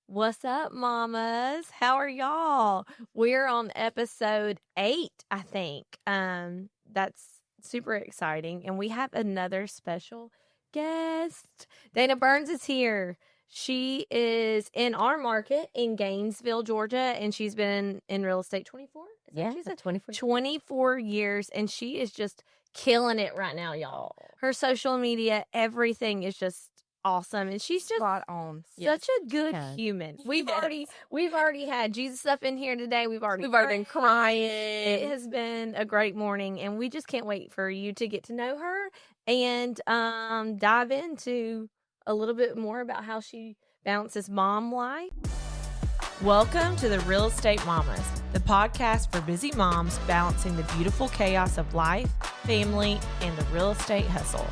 What's up, mamas? How are y'all? We're on episode 8, I think. That's super exciting. And we have another special guest. Dani Burns is here. She is in our market in Gainesville, Georgia, and she's been in real estate 24? Yeah, She's 24. 24 years, and she is just killing it right now, y'all. Her social media, everything is just awesome, and she's just spot on. such a good human. We've already had Jesus stuff in here today. We've already been crying. It has been a great morning, and we just can't wait for you to get to know her and dive into a little bit more about how she balances mom life. Welcome to the Real Estate Mamas, the podcast for busy moms balancing the beautiful chaos of life, family, and the real estate hustle.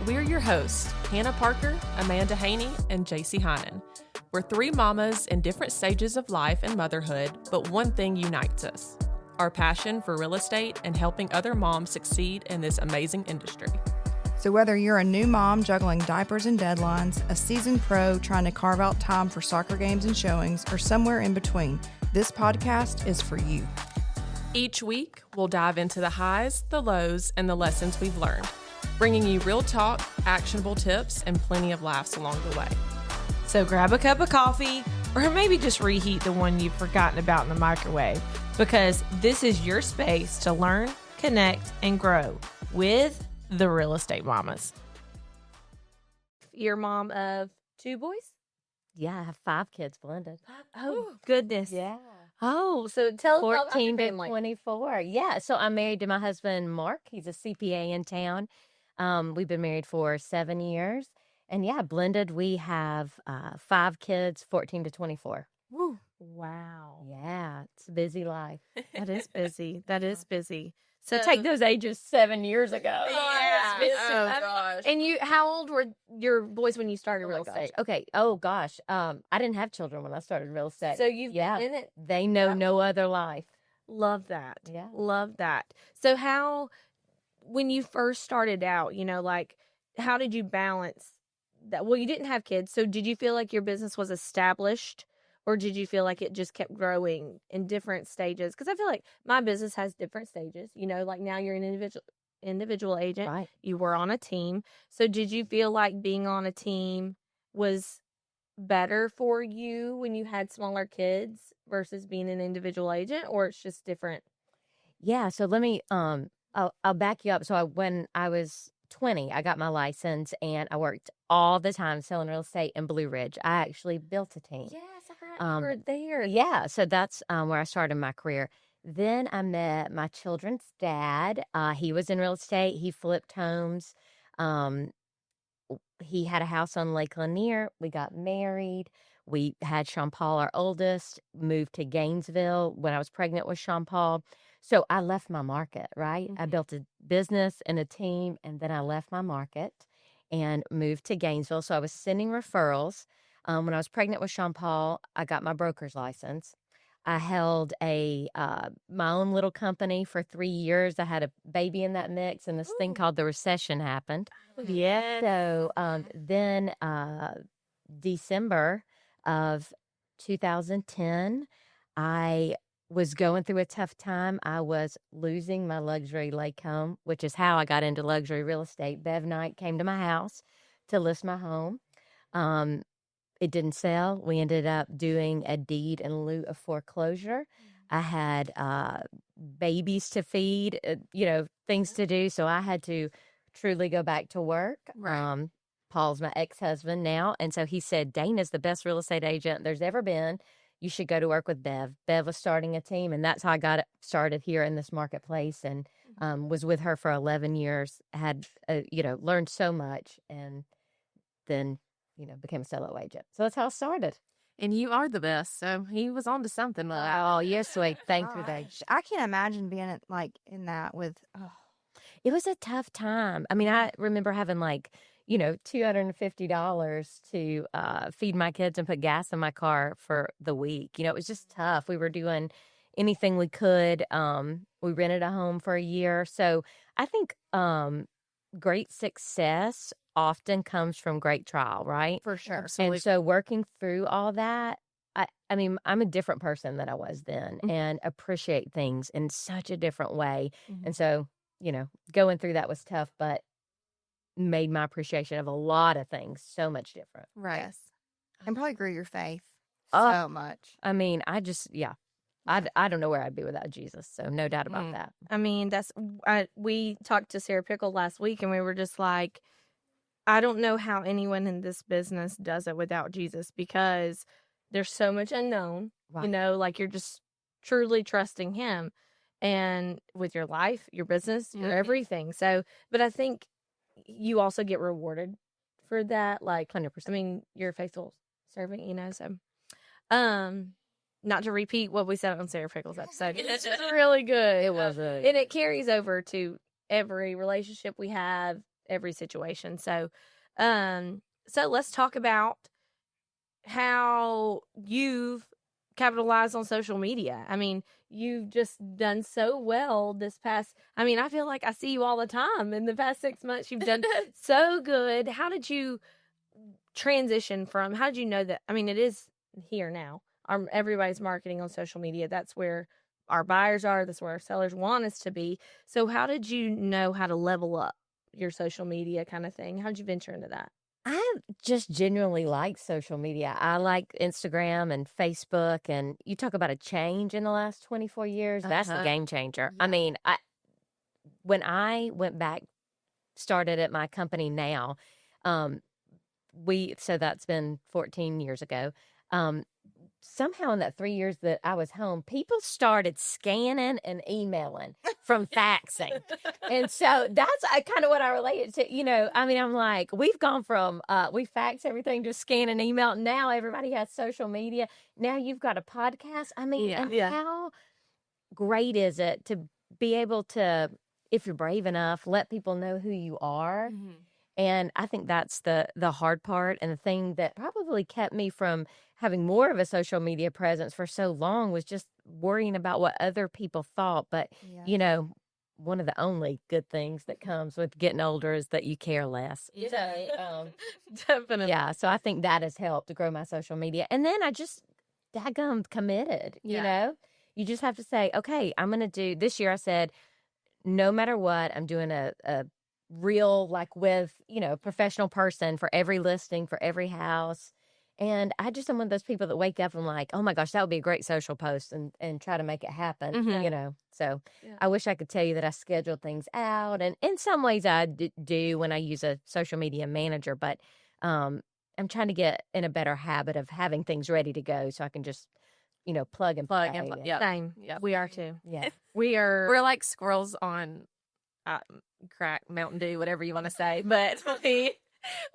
We're your hosts, Hannah Parker, Amanda Haney, and JC Heinen. We're three mamas in different stages of life and motherhood, but one thing unites us: our passion for real estate and helping other moms succeed in this amazing industry. So whether you're a new mom juggling diapers and deadlines, a seasoned pro trying to carve out time for soccer games and showings, or somewhere in between, this podcast is for you. Each week, we'll dive into the highs, the lows, and the lessons we've learned, bringing you real talk, actionable tips, and plenty of laughs along the way. So grab a cup of coffee, or maybe just reheat the one you've forgotten about in the microwave, because this is your space to learn, connect, and grow with the Real Estate Mamas. You're mom of 2 boys? Yeah, I have 5 kids blended. Oh, goodness. Yeah. Oh, so tell us about 14 your to family. 24. Yeah, so I'm married to my husband, Mark. He's a CPA in town. We've been married for 7 years. And yeah, blended, we have 5 kids, 14 to 24. Woo. Wow. Yeah, it's a busy life. That is busy. That is busy. So Take those ages 7 years ago. Yeah. gosh. And how old were your boys when you started real estate? Okay. Oh, gosh. I didn't have children when I started real estate. So you've yeah, been in it. they know no other life. Love that. Yeah. Love that. So when you first started out, how did you balance that? Well, you didn't have kids. So did you feel like your business was established, or did you feel like it just kept growing in different stages? Because I feel like my business has different stages. Like now you're an individual agent. Right. You were on a team. So did you feel like being on a team was better for you when you had smaller kids versus being an individual agent, or it's just different? Yeah, so let me I'll back you up. So when I was 20, I got my license and I worked all the time selling real estate in Blue Ridge. I actually built a team. Yes, I heard there. Yeah, so that's where I started my career. Then I met my children's dad. He was in real estate. He flipped homes. He had a house on Lake Lanier. We got married. We had Sean Paul, our oldest, moved to Gainesville when I was pregnant with Sean Paul. So I left my market, right? I built a business and a team, and then I left my market and moved to Gainesville. So I was sending referrals. When I was pregnant with Sean Paul, I got my broker's license. I held my own little company for 3 years. I had a baby in that mix, and this thing called the recession happened. Yeah. So then December of 2010, I was going through a tough time. I was losing my luxury lake home, which is how I got into luxury real estate. Bev Knight came to my house to list my home. It didn't sell. We ended up doing a deed in lieu of foreclosure. I had babies to feed, things to do. So I had to truly go back to work. Right. Paul's my ex-husband now. And so he said, Dana's the best real estate agent there's ever been. You should go to work with Bev. Bev was starting a team, and that's how I got started here in this marketplace, and was with her for 11 years, had, learned so much, and then, became a solo agent. So that's how I started. And you are the best, so he was on to something. Oh, you're sweet. Thank you, Dave. I can't imagine being in that with. It was a tough time. I mean, I remember having $250 to feed my kids and put gas in my car for the week. It was just tough. We were doing anything we could. We rented a home for a year. So I think great success often comes from great trial, right? For sure. Absolutely. And so working through all that, I mean, I'm a different person than I was then and appreciate things in such a different way. And so, going through that was tough, but made my appreciation of a lot of things so much different. Right. Yes. And probably grew your faith Oh, so much. I mean, I don't know where I'd be without Jesus. So no doubt about that. I mean, we talked to Sarah Pickle last week and we were just like, I don't know how anyone in this business does it without Jesus, because there's so much unknown, Right. like you're just truly trusting him and with your life, your business, your everything. So, but I think you also get rewarded for that. Like 100%. I mean, you're a faithful servant, so, not to repeat what we said on Sarah Pickle's episode. It's just really good. It was and it carries over to every relationship we have, every situation. So, so let's talk about how you've capitalized on social media. I mean, you've just done so well this past, I feel like I see you all the time. In the past 6 months, you've done so good. How did you transition from, how did you know that, it is here now. Everybody's marketing on social media. That's where our buyers are. That's where our sellers want us to be. So how did you know how to level up your social media kind of thing? How did you venture into that? I just genuinely like social media. I like Instagram and Facebook. And you talk about a change in the last 24 years. That's the game changer. Yeah. When I went back, started at my company now, so that's been 14 years ago. Somehow in that 3 years that I was home, people started scanning and emailing from faxing. And so that's kind of what I related to, I'm like, we've gone from, we fax everything to scan and email. Now everybody has social media. Now you've got a podcast. How great is it to be able to, if you're brave enough, let people know who you are. Mm-hmm. And I think that's the hard part, and the thing that probably kept me from having more of a social media presence for so long was just worrying about what other people thought. But, one of the only good things that comes with getting older is that you care less. So, definitely. Yeah, so I think that has helped to grow my social media. And then I just daggum committed, You just have to say, okay, I'm going to do, this year I said, no matter what, I'm doing a real, with, professional person for every listing, for every house. And I just am one of those people that wake up and like, oh my gosh, that would be a great social post, and try to make it happen, So I wish I could tell you that I scheduled things out. And in some ways I do when I use a social media manager, but I'm trying to get in a better habit of having things ready to go so I can just, plug and play. Yep. Same. Yep. We are too. Yeah. We're like squirrels on crack, Mountain Dew, whatever you want to say. But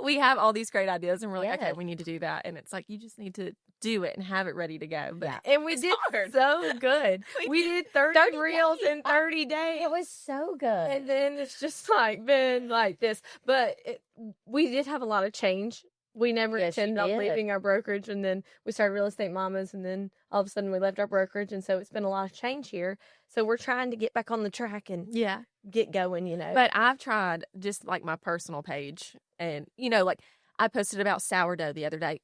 we have all these great ideas, and we're like, okay, we need to do that. And it's like, you just need to do it and have it ready to go. But and we did so good. We did 30 reels in 30 days. It was so good. And then it's just been like this. But we did have a lot of change. We never intended on leaving our brokerage, and then we started Real Estate Mamas, and then all of a sudden we left our brokerage, and so it's been a lot of change here. So we're trying to get back on the track and get going, But I've tried just like my personal page, and I posted about sourdough the other day.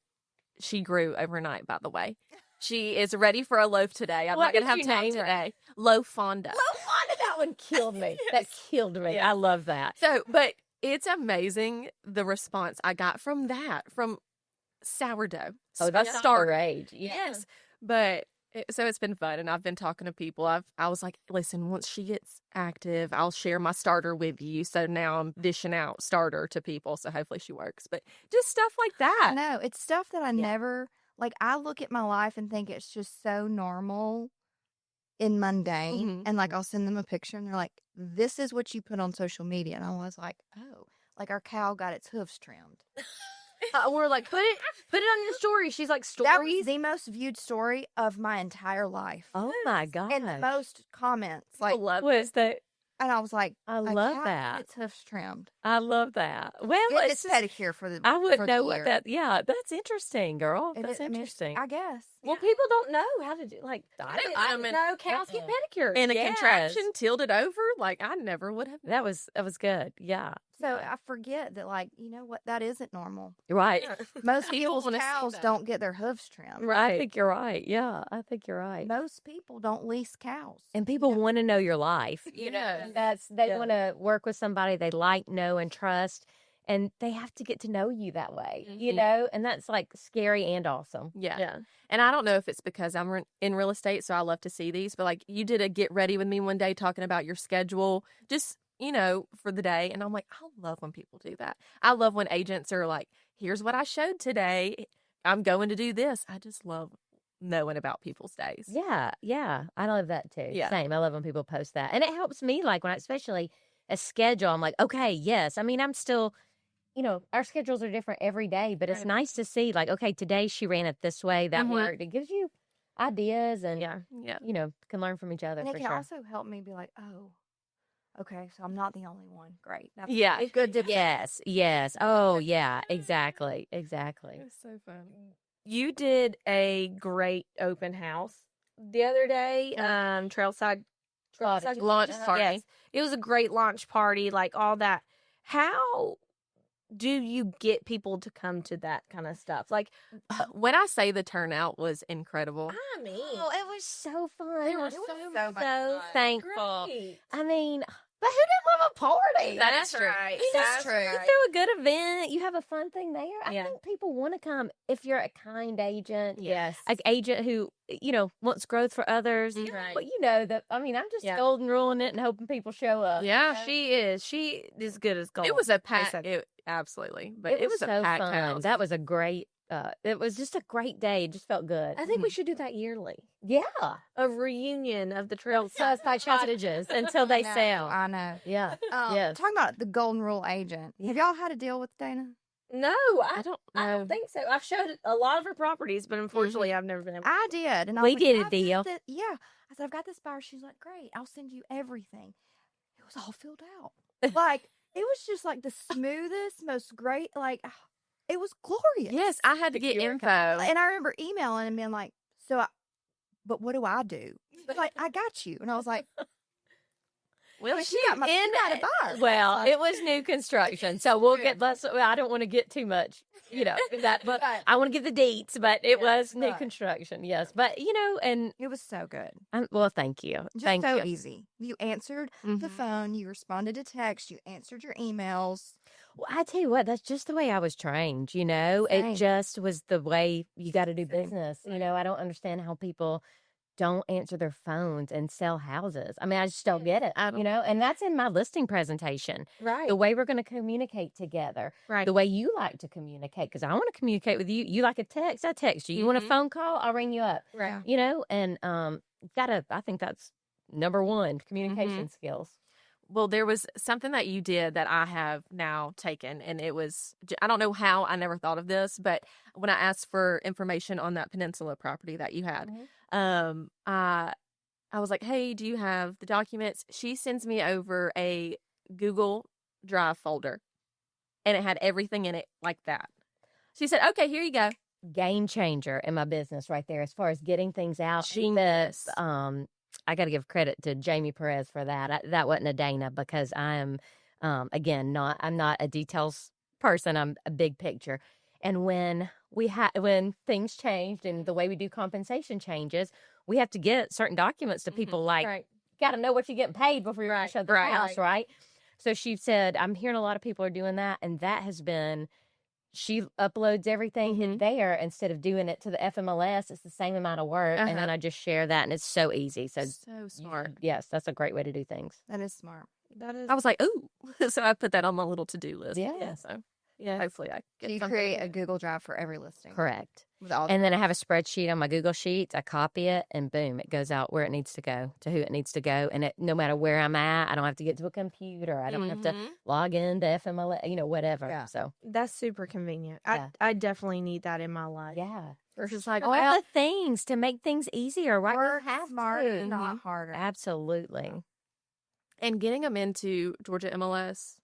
She grew overnight, by the way. She is ready for a loaf today. I'm not going to have time today. Loaf fonda. That one killed me. Yes. That killed me. Yes. I love that. So, but it's amazing the response I got from sourdough. Oh, that's our age. Yes. But so it's been fun, and I've been talking to people. I was like, listen, once she gets active, I'll share my starter with you. So now I'm dishing out starter to people. So hopefully she works. But just stuff like that. No, it's stuff that I never, I look at my life and think it's just so normal and mundane. Mm-hmm. And I'll send them a picture, and they're like, this is what you put on social media. And I was like, oh, our cow got its hooves trimmed. We're like, put it on your story. She's like, stories? That was the most viewed story of my entire life. Oh my God. And the most comments. Was that? And I was like, I love that. Its hoofs trimmed. I love that. Well, it's pedicure for the I wouldn't know what that. Yeah, that's interesting, girl. That's interesting. I guess. Well, people don't know how to do I didn't know cows get pedicures. And a contraption tilted over. I never would have. That was good. Yeah. So I forget that, like, you know what? That isn't normal. Right. Most People people's wanna see cows that. don't get their hooves trimmed. Right. I think you're right. Yeah, I think you're right. Most people don't lease cows. And people want to know your life. Yes. They want to work with somebody they like, know, and trust, and they have to get to know you that way, and that's like scary and awesome. Yeah. And I don't know if it's because I'm in real estate, so I love to see these, but like you did a get ready with me one day talking about your schedule, just, for the day. And I'm like, I love when people do that. I love when agents are like, here's what I showed today. I'm going to do this. I just love knowing about people's days. Yeah. I love that too. Yeah. Same. I love when people post that. And it helps me, like, when especially a schedule, I'm like, okay, yes. I mean, I'm still, our schedules are different every day, but it's nice to see, like, okay, today she ran it this way, that worked. It gives you ideas and, can learn from each other. And it for can sure. also help me be like, oh, okay, so I'm not the only one. Great. That's It's good to Yes. Oh, yeah. Exactly. It was so fun. You did a great open house the other day. Trailside Launch party. Yes, it was a great launch party, like all that. How do you get people to come to that kind of stuff? Like, When I say the turnout was incredible. I mean, Oh, it was so fun. They were I so was much so fun. thankful. great. I mean, but who didn't love a party? That's right. That's That's true. You right. throw a good event, you have a fun thing there. I Yeah. think people want to come if you're a kind agent. Yes. An agent who, wants growth for others. Right. But I'm just Yeah. golden ruling it and hoping people show up. Yeah. She is. She is good as gold. It was a pack. said. Absolutely. But it was a so packed fun. house. That was a great, it was just a great day. It just felt good. I think we should do that yearly. Yeah. A reunion of the trails. Like cottages until they sell. I know. Yeah. Talking about the golden rule agent. Have y'all had a deal with Dana? No, I don't know. I don't think so. I've showed a lot of her properties, but unfortunately, I've never been able. I did. And I We was like, did a "I've got deal." yeah. I said, I've got this buyer. She's like, great. I'll send you everything. It was all filled out. Like, it was just like the smoothest, most great, like, it was glorious. Yes, I had to get info. And I remember emailing and being like, but what do I do? He's like, I got you. And I was like, Well, she got a buyer. Well, it was new construction, so we'll get less. I don't want to get too much, that, but Right. I want to get the deets. But it was new right. construction, yes. But and It was so good. well, thank you, Just thank so you. easy. You answered the phone. You responded to text. You answered your emails. Well, I tell you what, that's just the way I was trained. Same. It just was the way you got to do business. I don't understand how people don't answer their phones and sell houses. I mean, I just don't get it. And that's in my listing presentation. Right. The way we're going to communicate together. Right. The way you like to communicate, because I want to communicate with you. You like a text, I text you. You want a phone call, I'll ring you up. Right. And I think that's number one, communication skills. Well, there was something that you did that I have now taken, and it was, I don't know how I never thought of this, but when I asked for information on that Peninsula property that you had, I was like, hey, do you have the documents? She sends me over a Google Drive folder, and it had everything in it like that. She said, okay, here you go. Game changer in my business right there as far as getting things out. Genius. I got to give credit to Jamie Perez for that. That wasn't a Dana, because I am, I'm not a details person. I'm a big picture. And when things changed and the way we do compensation changes, we have to get certain documents to people Right. got to know what you're getting paid before you're going to show the house, right? So she said, I'm hearing a lot of people are doing that. And that has been, she uploads everything in there instead of doing it to the FMLS. It's the same amount of work. And then I just share that, and it's so easy. So smart. Yes, that's a great way to do things. That is smart. That is. I was like, ooh. So I put that on my little to-do list. Yeah. So Yeah. hopefully I get So you something. create a Google Drive for every listing. Correct. With all And then I have a spreadsheet on my Google Sheets. I copy it, and boom, it goes out where it needs to go, to who it needs to go. And no matter where I'm at, I don't have to get to a computer. I don't have to log into FMLA, whatever. Yeah. So, That's super convenient. Yeah. I definitely need that in my life. yeah. Versus like, All the things to make things easier, right? work We have smart, to. not harder. Absolutely. And getting them into Georgia MLS,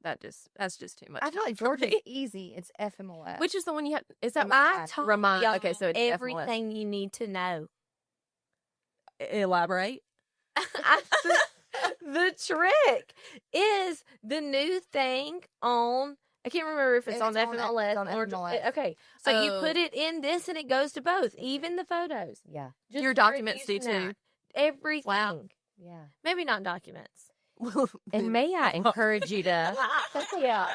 that's just too much. I feel like for Georgia's me. easy. It's FMLS. Which is the one you have? Is that I told Remind? y'all Okay, so it's FMLS. everything you need to know. Elaborate. The trick is the new thing on. I can't remember if it's on FMLS on or FMLS. okay. So you put it in this, and it goes to both, even the photos. Yeah. Just Your start documents do using too. that. Everything. Wow. Yeah. Maybe not documents. And may I encourage you to, yeah.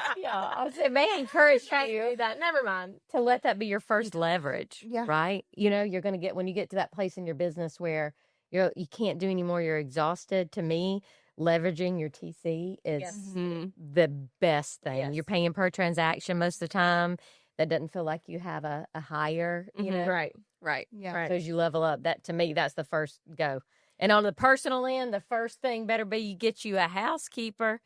I was saying, may I encourage you Do that. Never mind. to let that be your first leverage, Yeah. right? You know, you're going to get, when you get to that place in your business where you can't do anymore, you're exhausted. To me, leveraging your TC is Yes. the best thing. Yes. You're paying per transaction most of the time. That doesn't feel like you have a higher, you know. Right. Yeah. Right. So as you level up, that to me, that's the first go. And on the personal end, the first thing better be you get you a housekeeper.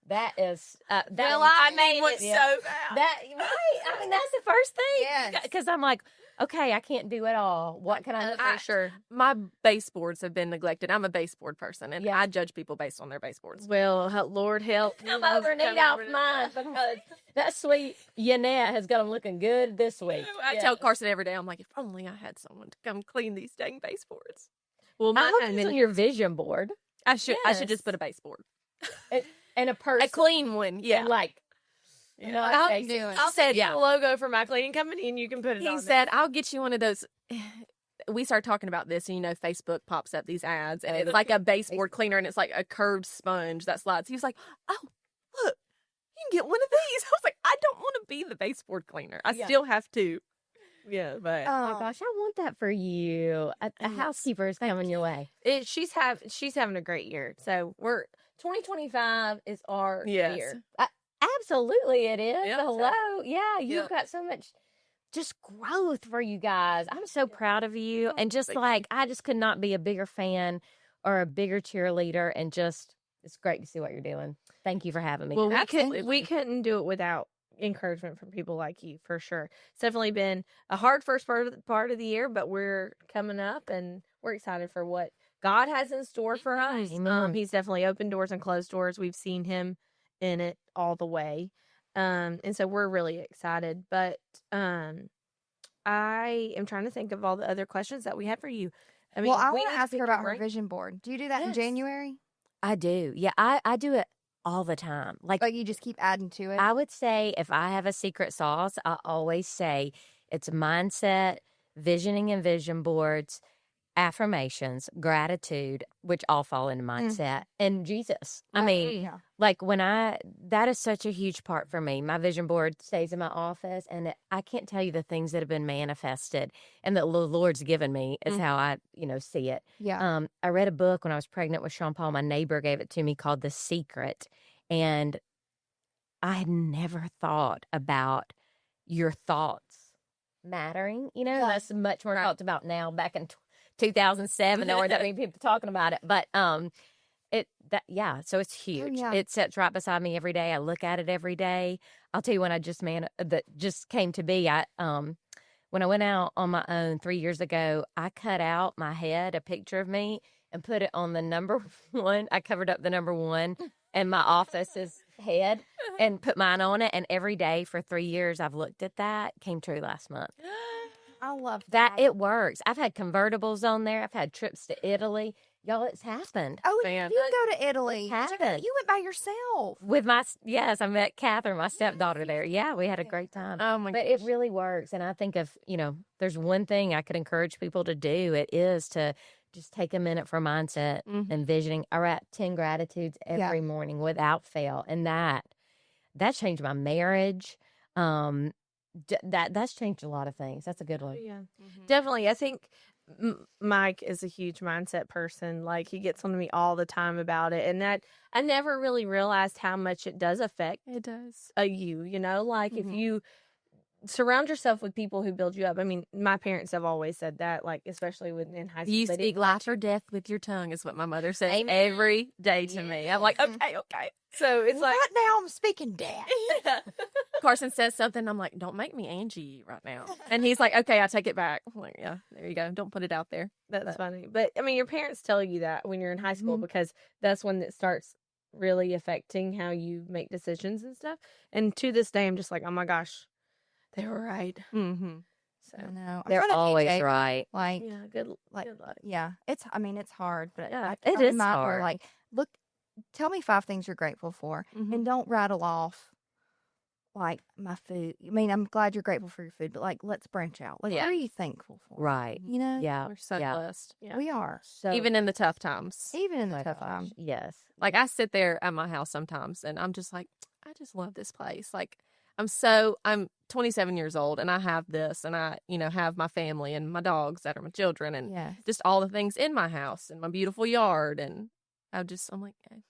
That is, Well, I need one yeah. so bad. That right. I mean, that's the first thing. Yes. Because I'm like, okay, I can't do it all. What can I do? For sure. My baseboards have been neglected. I'm a baseboard person, and Yeah. I judge people based on their baseboards. Well, Lord help. Come over and eat off mine because that sweet Yanette has got them looking good this week. I tell Carson every day, I'm like, if only I had someone to come clean these dang baseboards. Well, I hope mine it's on your vision board I should Yes. just put a baseboard. and a person. A clean one, yeah. And like, I'll not do it. I'll send Yeah. the logo for my cleaning company, and you can put it on He there. said, I'll get you one of those. We started talking about this, and Facebook pops up these ads, and it's like a baseboard cleaner, and it's like a curved sponge that slides. He was like, oh, look, you can get one of these. I was like, I don't want to be the baseboard cleaner. I still have to. Yeah, but oh my gosh, I want that for you. A housekeeper is coming your way. she's having a great year. So 2025 is our Yes. year. Absolutely, it is. Yep. Hello, yeah, you've Yep. got so much just growth for you guys. I'm so proud of you, and just Thank like I just could not be a bigger fan or a bigger cheerleader, and just it's great to see what you're doing. Thank you for having me. Well, Absolutely. we couldn't do it without encouragement from people like you, for sure. It's definitely been a hard first part of the year, but we're coming up, and we're excited for what God has in store for us. Amen. He's definitely opened doors and closed doors. We've seen him in it all the way. And so we're really excited. But I am trying to think of all the other questions that we have for you. I mean, well, I we want need to ask pick her your about her brain. vision board. Do you do that in Yes. January? I do. Yeah, I do it all the time. Like Like you just keep adding to it? I would say if I have a secret sauce, I always say it's mindset, visioning and vision boards, affirmations, gratitude, which all fall into mindset, and Jesus. I mean, yeah. like that is such a huge part for me. My vision board stays in my office, and I can't tell you the things that have been manifested and that the Lord's given me is how I, see it. Yeah. I read a book when I was pregnant with Sean Paul. My neighbor gave it to me called The Secret. And I had never thought about your thoughts mattering. That's much more talked about now. Back in 2007, there weren't that many people talking about it. But so it's huge. yeah. It sits right beside me every day. I look at it every day. I'll tell you when that just came to be. When I went out on my own 3 years ago, I cut out my head, a picture of me, and put it on the number 1. I covered up the number 1 and my office's head and put mine on it. And every day for 3 years, I've looked at that. Came true last month. I love That it works. I've had convertibles on there. I've had trips to Italy. Y'all, it's happened. Oh, Man. you go to Italy. happened. You went by yourself. With yes, I met Catherine, my stepdaughter there. Yeah, we had a great time. Oh my But it really works. And I think there's one thing I could encourage people to do. It is to just take a minute for mindset and visioning. I write 10 gratitudes every morning without fail. And that's changed my marriage. That's changed a lot of things. That's a good one. Yeah, definitely. I think Mike is a huge mindset person. Like, he gets on to me all the time about it, and that I never really realized how much it does affect It does. you. Like if you surround yourself with people who build you up. I mean, my parents have always said that, like especially in high school. You they speak didn't life or death with your tongue is what my mother says Amen. every day to me. I'm like, okay. So it's like Right now, I'm speaking death. Carson says something. I'm like, don't make me Angie right now. And he's like, okay, I take it back. I'm like, yeah, there you go. Don't put it out there. that's funny. But I mean, your parents tell you that when you're in high school because that's when it starts really affecting how you make decisions and stuff. And to this day, I'm just like, oh my gosh, they were right. Mm-hmm. So I know. I'm They're trying to always teach, right. Like, yeah, good like, luck. yeah, it's hard, but Yeah, I it tell is my- hard. Like, look, tell me 5 things you're grateful for, and don't rattle off like my food. I mean, I'm glad you're grateful for your food, but like, let's branch out. Like, what are you thankful for? Right. You know? Yeah. We're so blessed. Yeah. We are. So Even in the tough times. Even in my the tough gosh, times. yes. Like, I sit there at my house sometimes and I'm just like, I just love this place. Like, I'm 27 years old and I have this and I, have my family and my dogs that are my children and just all the things in my house and my beautiful yard. And I'm like, hey,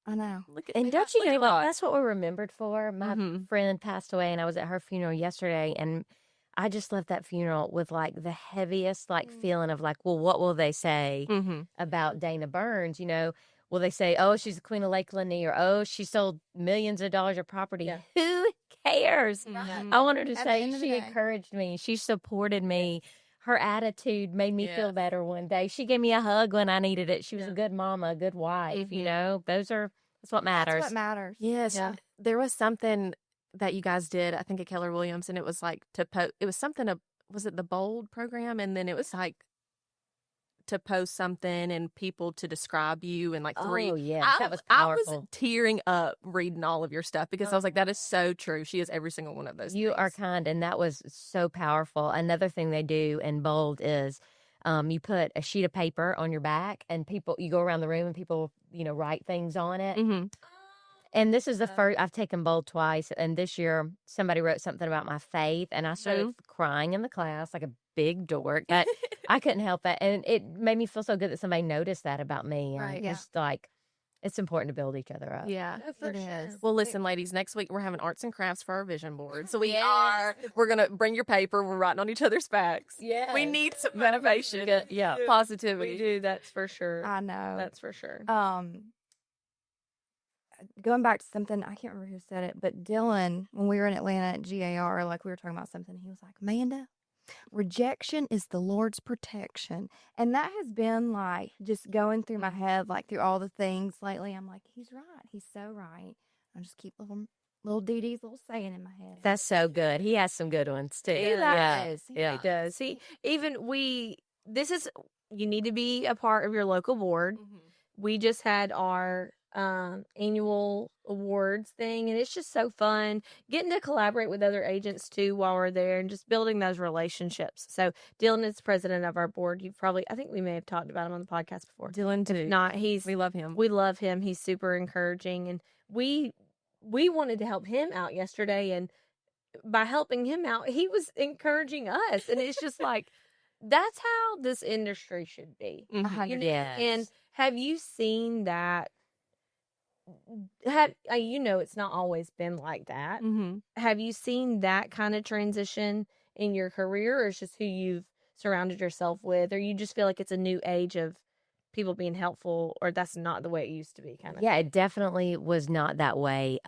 I know. look at And me. don't you Look at know what? God. That's what we're remembered for. My friend passed away, and I was at her funeral yesterday, and I just left that funeral with like the heaviest feeling of like, well, what will they say about Dani Burns? Will they say, oh, she's the queen of Lake Lanier, or oh, she sold millions of dollars of property? Yeah. Who cares? I want her to say she encouraged me, she supported me. Her attitude made me feel better one day. She gave me a hug when I needed it. She was a good mama, a good wife. That's what matters. That's what matters. Yes. Yeah. There was something that you guys did, I think at Keller Williams, and it was like it was something was it the Bold program? And then it was like to post something and people to describe you and like three. Oh, yeah. That was powerful. I was tearing up reading all of your stuff because I was like, that is so true. She is every single one of those You things. are kind, and that was so powerful. Another thing they do in Bold is you put a sheet of paper on your back, and you go around the room and people, write things on it. And this is the first, I've taken Bold twice, and this year somebody wrote something about my faith, and I started crying in the class like a big dork. But I couldn't help it, and it made me feel so good that somebody noticed that about me. Right. And just like, it's important to build each other up. Yeah, it is. Well, listen, ladies, next week we're having arts and crafts for our vision board. So we're going to bring your paper. We're writing on each other's backs. Yeah. We need some motivation. Yeah. Positivity. We do, that's for sure. I know. That's for sure. Going back to something, I can't remember who said it, but Dylan, when we were in Atlanta at GAR, like we were talking about something, he was like, Amanda, rejection is the Lord's protection. And that has been like just going through my head, like through all the things lately. I'm like, he's right. He's so right. I just keep little Dee-Dee's little saying in my head. That's so good. He has some good ones too. He does. Yeah. He does. See, you need to be a part of your local board. We just had our annual awards thing, and it's just so fun getting to collaborate with other agents too while we're there and just building those relationships. So Dylan is president of our board. I think we may have talked about him on the podcast before. Dylan too. If not, we love him. We love him. He's super encouraging, and we wanted to help him out yesterday, and by helping him out, he was encouraging us, and it's just like that's how this industry should be. Yes. And have you seen that? It's not always been like that. Have you seen that kind of transition in your career, or it's just who you've surrounded yourself with, or you just feel like it's a new age of people being helpful, or that's not the way it used to be? Yeah, it definitely was not that way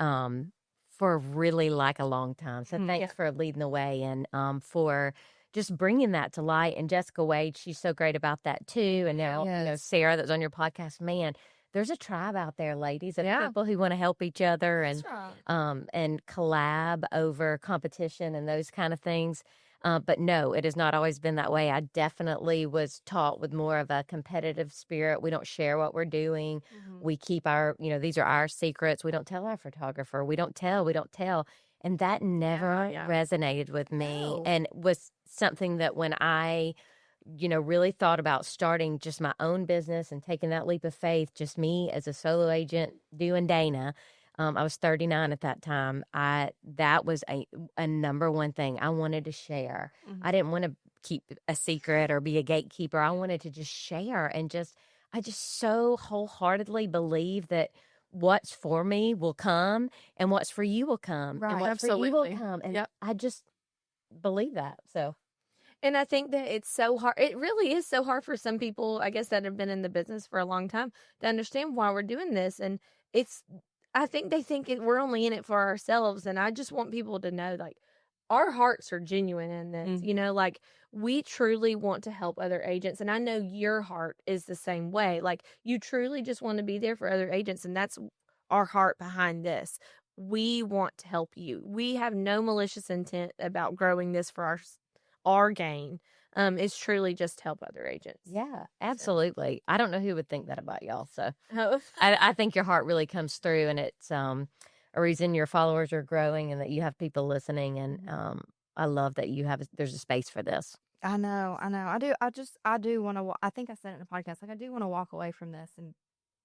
for really like a long time. So thanks for leading the way and for just bringing that to light. And Jessica Wade, she's so great about that too. And now Sarah, that's on your podcast, man. There's a tribe out there, ladies, of people who want to help each other and collab over competition and those kind of things. But no, it has not always been that way. I definitely was taught with more of a competitive spirit. We don't share what we're doing. We keep these are our secrets. We don't tell our photographer. We don't tell. And that never resonated with me and was something that when I really thought about starting just my own business and taking that leap of faith, just me as a solo agent doing Dana. I was 39 at that time. That was a number one thing I wanted to share. I didn't want to keep a secret or be a gatekeeper. I wanted to just share and I just so wholeheartedly believe that what's for me will come and what's for you will come. Right. And what's Absolutely. for you will come. And I just believe that. So. And I think that it's so hard. It really is so hard for some people, I guess, that have been in the business for a long time to understand why we're doing this. And I think they think we're only in it for ourselves. And I just want people to know, like, our hearts are genuine in this. Like, we truly want to help other agents. And I know your heart is the same way. Like, you truly just want to be there for other agents. And that's our heart behind this. We want to help you. We have no malicious intent about growing this for our gain. is truly just to help other agents. Yeah, absolutely. I don't know who would think that about y'all. So Oh. I think your heart really comes through, and it's a reason your followers are growing and that you have people listening. And I love that there's a space for this. I know. I do want to, I think I said it in the podcast, like I do want to walk away from this and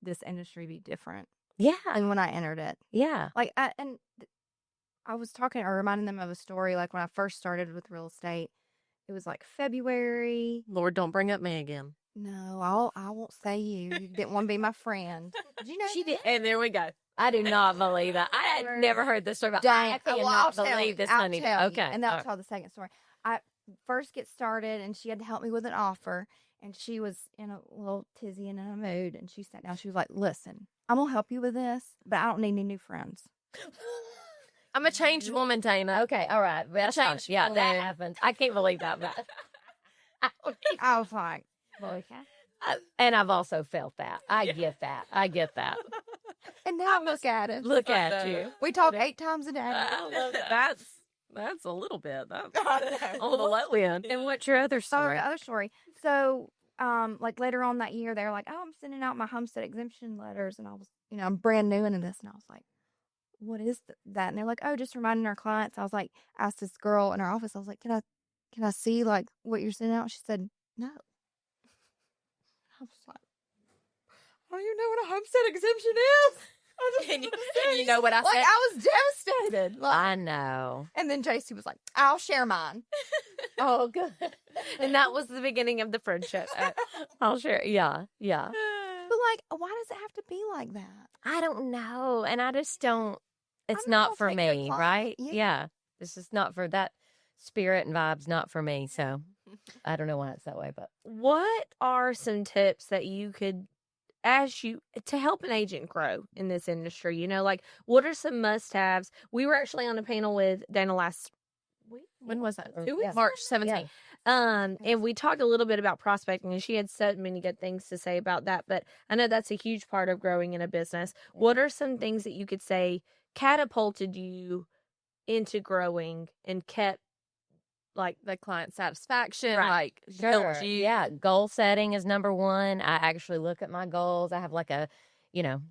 this industry be different. Yeah. And when I entered it. Yeah. Like, I was talking or reminding them of a story, like when I first started with real estate, it was like February. Lord, don't bring up me again. No, I won't say you. You didn't want to be my friend. Did you know She that? did. And there we go. I do not believe that. I had never heard this story about. Dang, I cannot I'll tell believe you. this, I'll honey. tell you. Okay. And then I'll tell the second story. I first get started, and she had to help me with an offer, and she was in a little tizzy and in a mood, and she sat down. She was like, "Listen, I'm gonna help you with this, but I don't need any new friends." I'm a changed woman, Dana. Okay. All right. That's fine. Changed Yeah, that woman. happens. I can't believe that. But I was like, "Boy, and I've also felt that. I get that. and now look at us. Look at you. We talk 8 times a day." I love that. That's a little bit. That's I know. on the low end. And what's your other So story? the other story. So, like later on that year, they were like, "Oh, I'm sending out my homestead exemption letters," and I was, I'm brand new into this, and I was like, "What is that?" And they're like, "Oh, just reminding our clients." I was like, asked this girl in our office, I was like, "Can I see like what you're sending out?" She said, "No." I was like, "I don't even know what a homestead exemption is." And you know what I Like said? I was devastated. Like, I know. and then JC was like, "I'll share mine." Oh, good. And that was the beginning of the friendship. I'll share. Yeah. But like, why does it have to be like that? I don't know. And I just don't, it's I'm not gonna for take your me, client. right? Yeah. Yeah. This is not for that spirit and vibes, not for me. So I don't know why it's that way, but What are some tips that you could to help an agent grow in this industry? Like what are some must-haves? We were actually on a panel with Dana last week. When was that? Or- 2 weeks? yeah. March 17th. And we talked a little bit about prospecting, and she had so many good things to say about that. But I know that's a huge part of growing in a business. What are some things that you could say catapulted you into growing and kept like The client satisfaction, Right. like sure. helped you. Yeah. Goal setting is number one. I actually look at my goals. I have like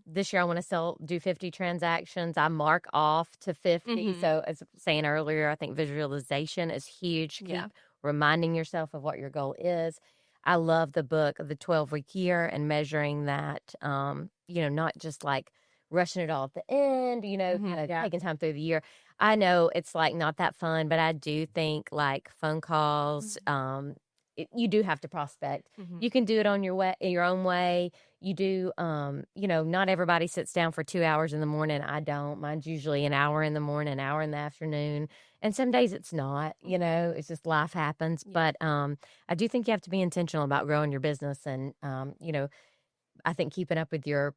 this year I want to do 50 transactions. I mark off to 50. Mhm. So as saying earlier, I think visualization is huge. Keep Yeah. reminding yourself of what your goal is. I love the book of the 12-week year and measuring that, not just like rushing it all at the end, kind of yeah. taking time through the year. I know it's like not that fun, but I do think like phone calls, you do have to prospect. Mhm. You can do it on your own way. You do, not everybody sits down for 2 hours in the morning. I don't. Mine's usually an hour in the morning, an hour in the afternoon. And some days it's not, it's just life happens. Yeah. But I do think you have to be intentional about growing your business. And, I think keeping up with your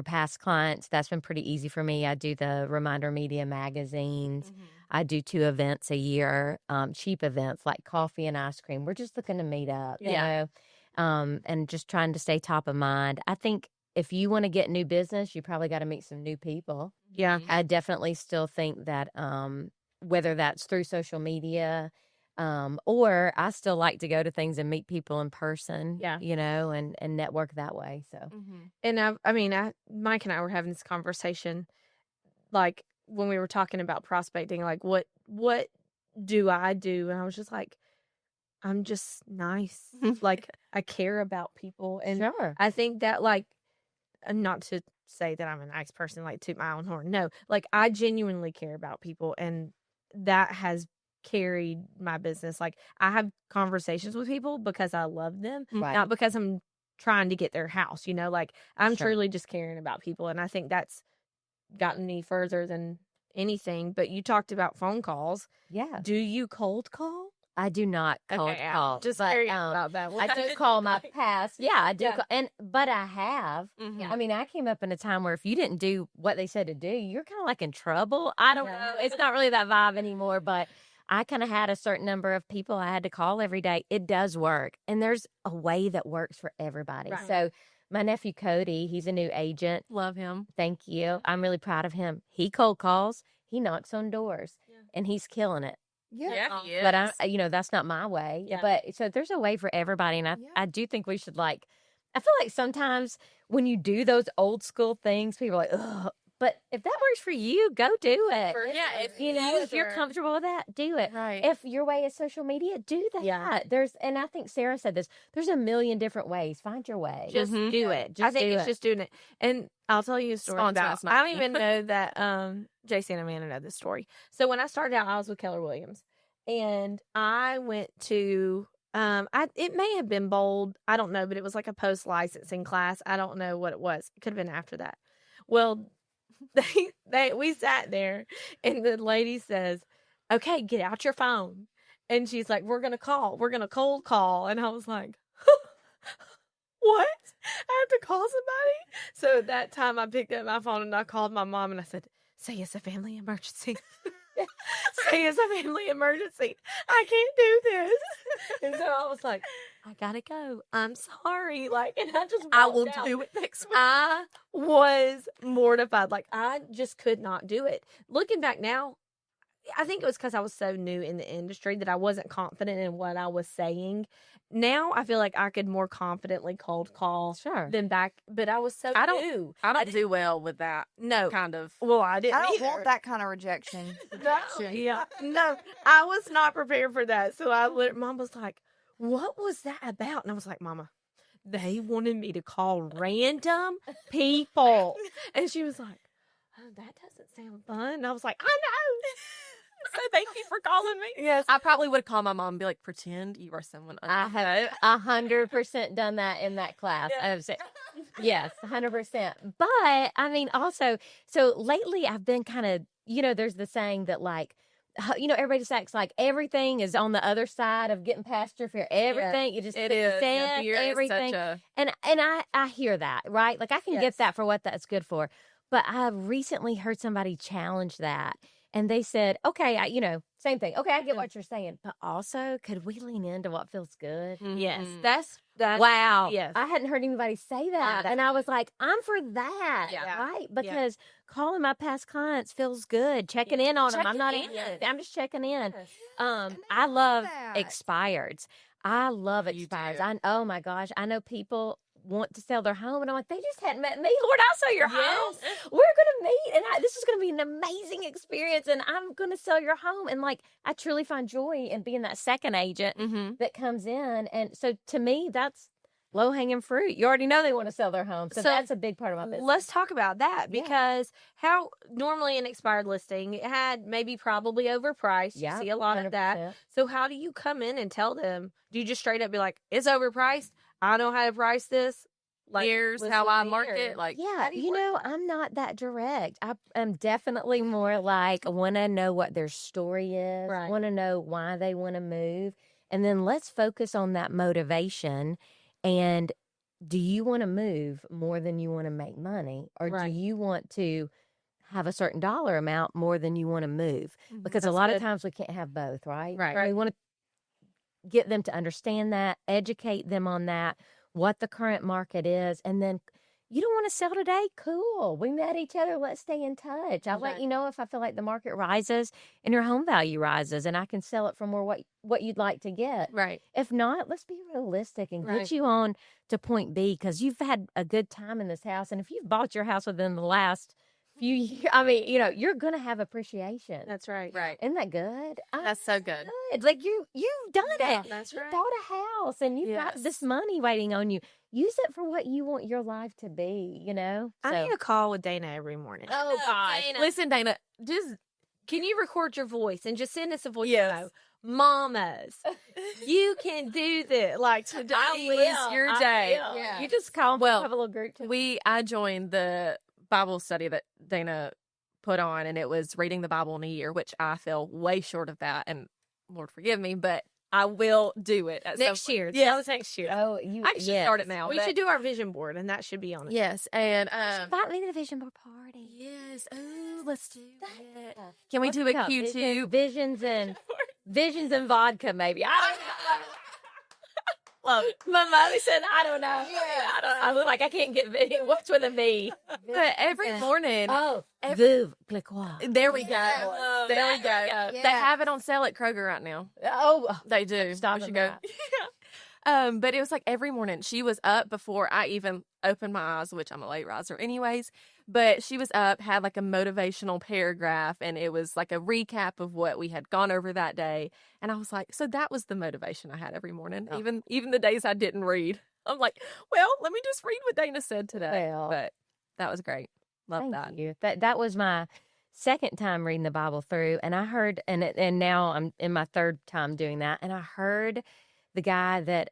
past clients, that's been pretty easy for me. I do the Reminder Media magazines. Mhm. I do 2 events a year, cheap events like coffee and ice cream. We're just looking to meet up, Yeah. and just trying to stay top of mind. I think if you want to get new business, you probably got to meet some new people. yeah. I definitely still think that whether that's through social media, or I still like to go to things and meet people in person, Yeah. and network that way. So Mhm. And Mike and I were having this conversation, like when we were talking about prospecting, like what do I do? And I was just like, I'm just nice. Like I care about people, and sure. I think that like, not to say that I'm a nice person, like toot my own horn. No, like I genuinely care about people, and that has carried my business. Like I have conversations with people because I love them, Right. not because I'm trying to get their house. Like I'm Sure. truly just caring about people, and I think that's gotten me further than anything. But you talked about phone calls. Yeah. Do you cold call? I do not cold Okay, call. just but, curious about that. I do call my past. Yeah, I do. Yeah. But I have. Mhm. I mean, I came up in a time where if you didn't do what they said to do, you're kind of like in trouble. I don't know. It's not really that vibe anymore, but I kind of had a certain number of people I had to call every day. It does work. And there's a way that works for everybody. Right. So my nephew, Cody, he's a new agent. Love him. Thank you. I'm really proud of him. He cold calls. He knocks on doors, Yeah. and he's killing it. Yeah. he is. But that's not my way. Yeah. But so there's a way for everybody. And Yeah. I do think we should I feel like sometimes when you do those old school things, people are like, ugh. But if that works for you, go do it. If you're comfortable with that, do it. Right. If your way is social media, do that. Yeah. And I think Sarah said this, there's a million different ways. Find your way. Just do it. I Just think do it's it. just doing it. And I'll tell you a story about. Spontaneous, I don't even know that JC and Amanda know this story. So when I started out, I was with Keller Williams, and I went to it may have been Bold, I don't know, but it was like a post licensing class. I don't know what it was. It could have been after that. Well, we sat there, and the lady says, "Okay, get out your phone," and she's like, "We're gonna cold call," and I was like, "What? I have to call somebody?" So at that time, I picked up my phone and I called my mom and I said, "Say it's a family emergency." Say it's a family emergency. I can't do this. And so I was like, I gotta go. I'm sorry. And I just walked out. do it next week. I was mortified. I just could not do it. Looking back now, I think it was because I was so new in the industry that I wasn't confident in what I was saying. Now I feel like I could more confidently cold call than back, but I was so new. I don't do well with that No. kind of. Well, I didn't I don't either. want that kind of rejection. No, I was not prepared for that. So Mom was like, "What was that about?" And I was like, "Mama, they wanted me to call random people." And she was like, "Oh, that doesn't sound fun." And I was like, "I know." So thank you for calling me. Yes. I probably would call my mom and be like, pretend you are someone. I have 100% done that in that class. Yes, 100%. But I mean, also, so lately I've been kind of, there's the saying that everybody just acts like everything is on the other side of getting past your fear. Everything, you just It is. accept Fear is everything. And I I hear that, right? Like I can get that for what that's good for. But I recently heard somebody challenge that. And they said, okay, same thing. Okay, I get what you're saying. But also, could we lean into what feels good? Yes. That's Wow. Yes. I hadn't heard anybody say that. And I was like, I'm for that. Yeah. Right? Because calling my past clients feels good. Checking in on them. I'm just checking in. I love expireds. I love expireds. Oh my gosh. I know people want to sell their home, and I'm like, they just hadn't met me. Lord, I'll sell your home. We're gonna meet, and this is gonna be an amazing experience, and I'm gonna sell your home. And I truly find joy in being that second agent that comes in. And so to me, that's low hanging fruit. You already know they want to sell their home, so that's a big part of my business. Let's talk about that, because how normally an expired listing, it had probably overpriced. You see a lot of that. 100%. So how do you come in and tell them? Do you just straight up be like, "It's overpriced. I know how to price this. Here's listen how I here." market it. Yeah, I'm not that direct. I'm definitely more like, I want to know what their story is, Right. want to know why they want to move, and then let's focus on that motivation. And do you want to move more than you want to make money, or do you want to have a certain dollar amount more than you want to move? Because a lot of times we can't have both, right? Right. We want to get them to understand that, educate them on that, what the current market is, and then you don't want to sell today? Cool. We met each other. Let's stay in touch. I'll let you know if I feel like the market rises and your home value rises, and I can sell it for more what you'd like to get. Right. If not, let's be realistic and get you on to point B, because you've had a good time in this house. And if you've bought your house within the last few years, you're going to have appreciation. That's right. Right. Isn't that good? That's so good. Like you've done it. That's You right. bought a house and you've got this money waiting on you. Use it for what you want your life to be, I need a call with Dana every morning. Oh gosh. Dana. Listen, Dana, Can you record your voice and just send us a voice memo? Mamas, you can do this. today is your day. You just call me, have a little group chat. I joined the Bible study that Dana put on, and it was reading the Bible in a year, which I fell way short of that, and Lord forgive me, but I will do it at Next some year. Yeah, That was next year. Oh, I should start it now. We should do our vision board, and that should be on it. Yes, and Invite me to the vision board party. yes, oh, let's do it. Can we do a Q2? Visions and vodka, maybe. I don't know. Love it. My mommy said, I don't know. Yeah. I was like, I can't get video. What's with a V? But every morning. Oh, Veuve Clicquot. There we go. Yeah. There we go. Yeah. They have it on sale at Kroger right now. Oh, They do. Stop We should it, go. But it was like every morning she was up before I even opened my eyes, which I'm a late riser anyways. But she was up, had like a motivational paragraph, and it was like a recap of what we had gone over that day. And I was like, so that was the motivation I had every morning, even the days I didn't read. I'm like, well, let me just read what Dana said today. Well, but that was great. Love thank that. you. That was my second time reading the Bible through, and I heard, and now I'm in my third time doing that, and I heard the guy that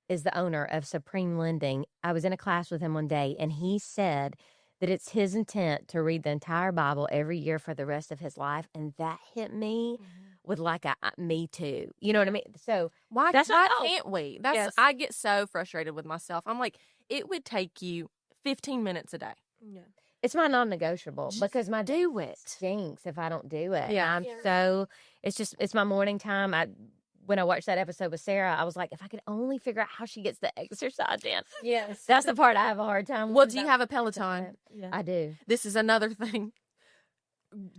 is the owner of Supreme Lending. I was in a class with him one day, and he said that it's his intent to read the entire Bible every year for the rest of his life, and that hit me with like a me too. You know what I mean? So Why That's what- can't we? Yes. I get so frustrated with myself. I'm like, it would take you 15 minutes a day. Yeah. it's my non-negotiable Just because my day do it. stinks if I don't do it. Yeah. I'm so it's my morning time. When I watched that episode with Sarah, I was like, if I could only figure out how she gets the exercise in. Yes. That's the part I have a hard time with. Well, do you have a Peloton? Yeah. I do. This is another thing.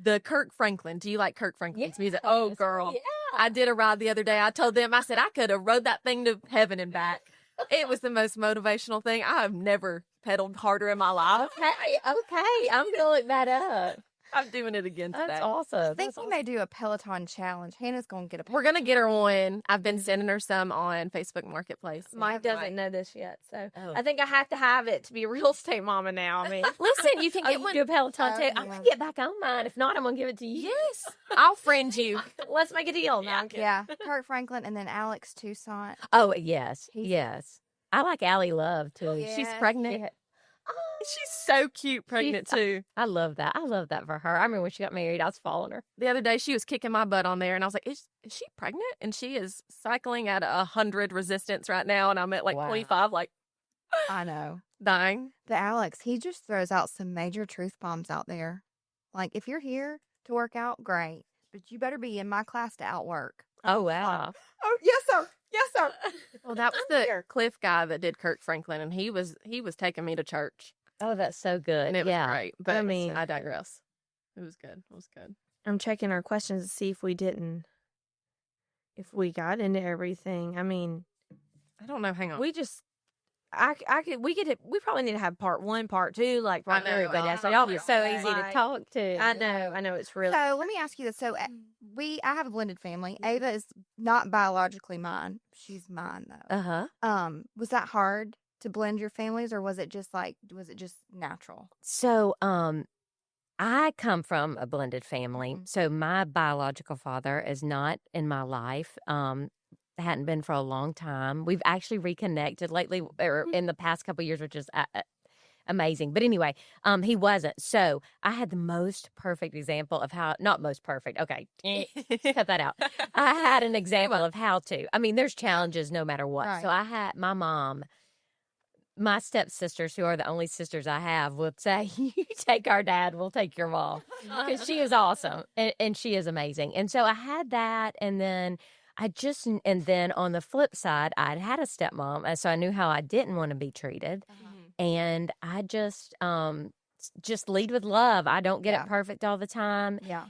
The Kirk Franklin. Do you like Kirk Franklin's music? Oh, girl. Yeah. I did a ride the other day. I told them, I said, I could have rode that thing to heaven and back. It was the most motivational thing. I have never pedaled harder in my life. Okay. I'm gonna look that up. I'm doing it again today. That's awesome. I think we may do a Peloton challenge. Hannah's going to get a We're going to get her one. I've been sending her some on Facebook Marketplace. Mike doesn't know this yet, so Oh. I think I have to have it to be a real estate mama now. I mean, Listen, you can Oh, get you one. do Do a Peloton too. yeah. I'm gonna get back on mine. If not, I'm gonna give it to you. Yes. I'll friend you. let's make a deal now. Yeah, Kirk Franklin and then Alex Toussaint. Oh yes, He's- yes. I like Allie Love too. Yeah. She's Yes. pregnant. Yeah. She's so cute pregnant too. I love that. I love that for her. I remember when she got married, I was following her. The other day she was kicking my butt on there and I was like, is she pregnant? And she is cycling at 100 resistance right now and I'm at like Wow. 25, like I know. dying. The Alex, he just throws out some major truth bombs out there. Like, if you're here to work out, great. But you better be in my class to outwork. Oh wow. Oh, yes, sir. Yes, sir. Well, that was the Cliff guy that did Kirk Franklin and he was taking me to church Oh, that's so good. and it was yeah. great. But I mean- I digress. It was good. It was good. I'm checking our questions to see if we got into everything. I mean, I don't know. Hang on. we probably need to have part 1, part 2, like I right know, there. everybody. Yeah, so y'all are so Okay. easy to Like, talk to. I know it's really. So let me ask you this. So I have a blended family. Ava is not biologically mine. She's mine though. Uh-huh. Was that hard to blend your families, or was it just natural? So, I come from a blended family. Mhm. So my biological father is not in my life. Hadn't been for a long time. We've actually reconnected lately, or in the past couple of years, which is amazing. But anyway, he wasn't. So I had the most perfect example of how, not most perfect. Okay. Cut that out. I had an example of how to. I mean, there's challenges no matter what. Right. So I had my mom. My stepsisters, who are the only sisters I have, would say, you take our dad, we'll take your mom. Because she is awesome and she is amazing. And so I had that. And then on the flip side, I'd had a stepmom. And so I knew how I didn't want to be treated. And I just lead with love. I don't get Yeah. it perfect all the time. Yeah.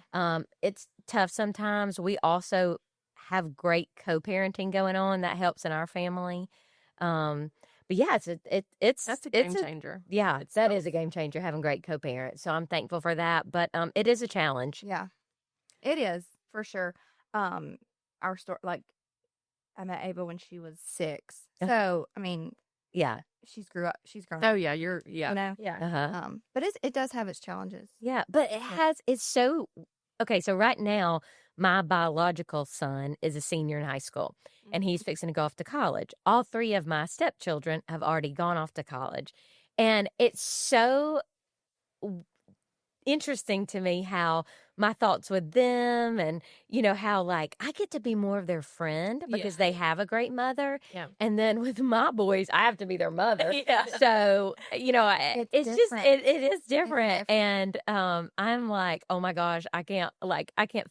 It's tough sometimes. We also have great co-parenting going on that helps in our family. But yeah, it's That's a game changer. Yeah, that is a game changer, having great co-parents. So I'm thankful for that. But it is a challenge. Yeah. It is for sure. Our story, like, I met Ava when she was 6. So I mean, Yeah. she's grown. Oh yeah, You know. Yeah. Uh-huh. But it does have its challenges. Yeah. But it's so, okay, so right now, my biological son is a senior in high school and he's fixing to go off to college. All 3 of my stepchildren have already gone off to college. And it's so interesting to me how my thoughts with them and, how like I get to be more of their friend because they have a great mother. Yeah. And then with my boys, I have to be their mother. Yeah. So, it's just, different. it is different. different. And I'm like, oh my gosh, I can't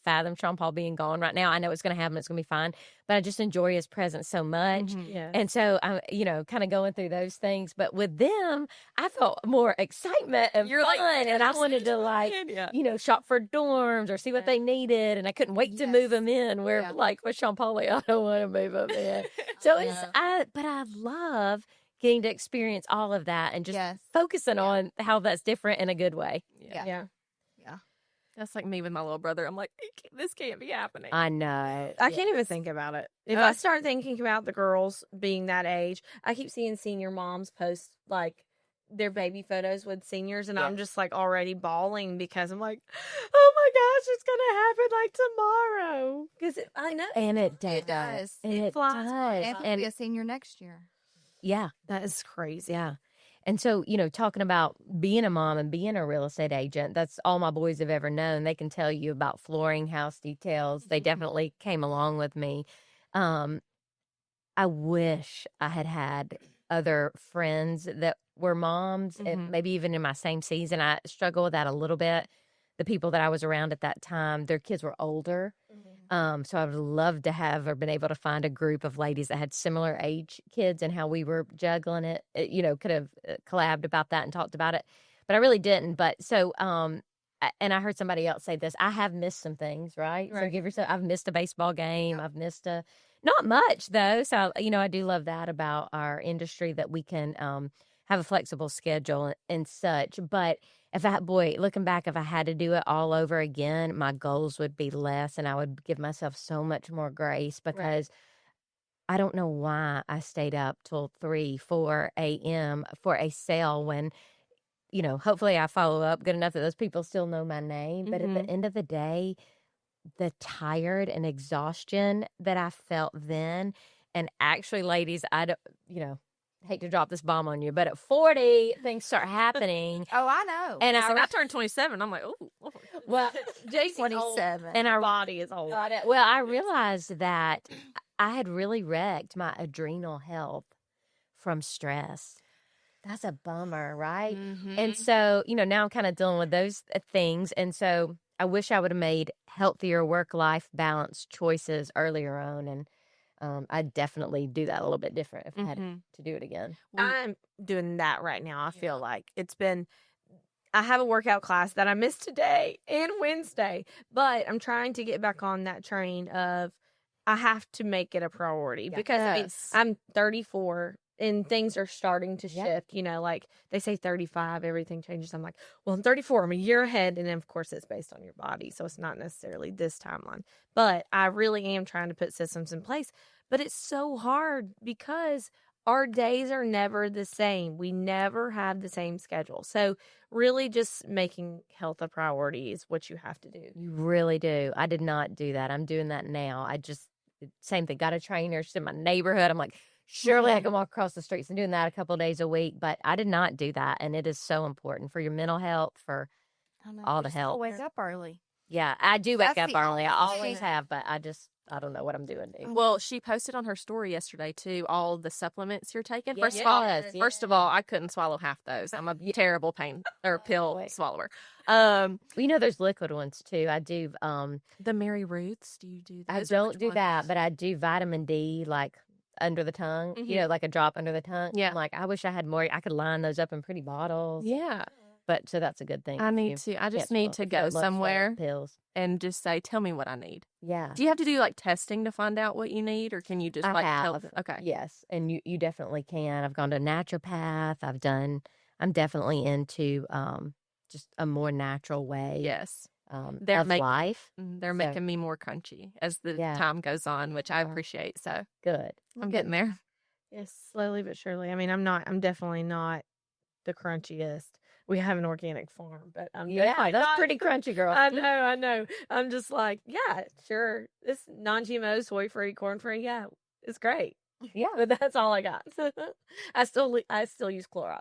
fathom Sean Paul being gone right now. I know it's going to happen. It's going to be fine. But I just enjoy his presence so much. Yeah. And so I'm, kind of going through those things. But with them, I felt more excitement and You're fun. like, and I wanted to shop for dorms or see what they needed. And I couldn't wait to move them in where like with Sean Paul, I don't want to move them in. So but I love getting to experience all of that and just focusing on how that's different in a good way. Yeah. That's like me with my little brother. I'm like, this can't be happening. I know. I can't even think about it. If I start thinking about the girls being that age, I keep seeing senior moms post like their baby photos with seniors, and I'm just like already bawling because I'm like, oh my gosh, it's gonna happen like tomorrow. Because I know, And it does. It does. And It it flies does. And And be a senior next year. yeah. that is crazy. Yeah. And so, talking about being a mom and being a real estate agent, that's all my boys have ever known. They can tell you about flooring, house details. They definitely came along with me. I wish I had other friends that were moms, and maybe even in my same season. I struggle with that a little bit. The people that I was around at that time, their kids were older. So I would love to have or been able to find a group of ladies that had similar age kids and how we were juggling it. Could have collabed about that and talked about it, but I really didn't. But so, and I heard somebody else say this, I have missed some things, right? So give yourself, I've missed a baseball game. I've missed not much though. So, I do love that about our industry that we can, have a flexible schedule and such. But looking back, if I had to do it all over again, my goals would be less and I would give myself so much more grace because I don't know why I stayed up till 3, 4 a.m. for a sale when, hopefully I follow up good enough that those people still know my name. But at the end of the day, the tired and exhaustion that I felt then, and actually, ladies, I don't, hate to drop this bomb on you, but at 40, things start happening. Oh, I know. And I turned 27. I'm like, oh. Well, JC's 27. and our body is old. Well, I realized that I had really wrecked my adrenal health from stress. That's a bummer, right? And so, now I'm kind of dealing with those things. And so I wish I would have made healthier work-life balance choices earlier on. And I'd definitely do that a little bit different if I had to do it again. I'm doing that right now. I feel like I have a workout class that I missed today and Wednesday, but I'm trying to get back on that train of I have to make it a priority because I'm 34 and things are starting to shift. Like they say 35, everything changes. I'm like, well, I'm 34. I'm a year ahead. And then, of course, it's based on your body. So it's not necessarily this timeline. But I really am trying to put systems in place. But it's so hard because our days are never the same. We never have the same schedule. So really just making health a priority is what you have to do. You really do. I did not do that. I'm doing that now. Same thing. Got a trainer. She's in my neighborhood. I'm like, surely I can walk across the streets and doing that a couple of days a week. But I did not do that. And it is so important for your mental health, for all the health. Wake up early. Yeah, I do wake That's up the early. I only always thing. have, but I don't know what I'm doing. Well, she posted on her story yesterday too all the supplements you're taking. Yes, First of all, I couldn't swallow half those. I'm a terrible pill swallower. There's liquid ones too. I do. The Mary Ruths. Do you do I those? don't do that, but I do vitamin D like under the tongue. Like a drop under the tongue. Yeah. I'm like, I wish I had more. I could line those up in pretty bottles. Yeah. But so that's a good thing. I just need to go somewhere pills and just say, tell me what I need. Yeah. Do you have to do like testing to find out what you need, or can you just have. Okay. Yes, and you definitely can. I've gone to naturopath. I'm definitely into just a more natural way. Yes. Of life. They're making me more crunchy as the time goes on, which I appreciate. So good. I'm getting there. Yes, slowly but surely. I mean, I'm definitely not the crunchiest. We have an organic farm, but I'm that's pretty crunchy, girl. I know. I'm just like, yeah, sure. This non-GMO, soy-free, corn-free, yeah, it's great. Yeah, but that's all I got. I still use Clorox.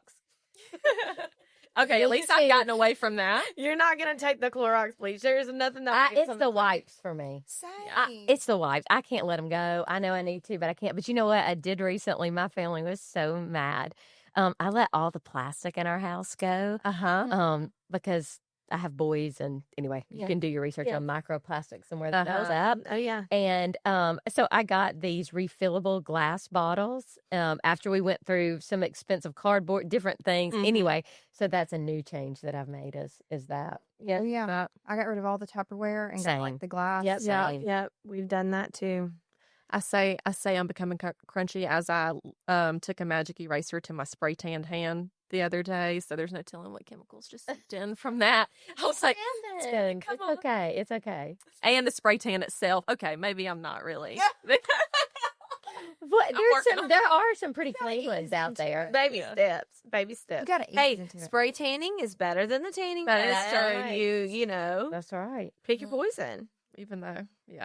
Okay, at least I've gotten away from that. You're not gonna take the Clorox bleach. There's nothing that It's the wipes for me. Same. It's the wipes. I can't let them go. I know I need to, but I can't. But you know what? I did recently. My family was so mad. I let all the plastic in our house go. Because I have boys, and anyway, you can do your research on microplastics and where that goes up. Oh yeah. And so I got these refillable glass bottles after we went through some expensive cardboard, different things. Anyway, so that's a new change that I've made is that. Oh, yeah. I got rid of all the Tupperware and got like the glass. Yep. We've done that too. I say I'm becoming crunchy as I took a magic eraser to my spray tanned hand the other day, so there's no telling what chemicals just seeped in from that. I was like, It's okay. It's okay. And the spray tan itself. Okay, maybe I'm not really. But there are some pretty clean ones out there. Baby steps. Baby steps. You gotta ease Hey, into it. spray tanning is better than the tanning. That is bed. true. You know, That's right. pick your poison. Even though, You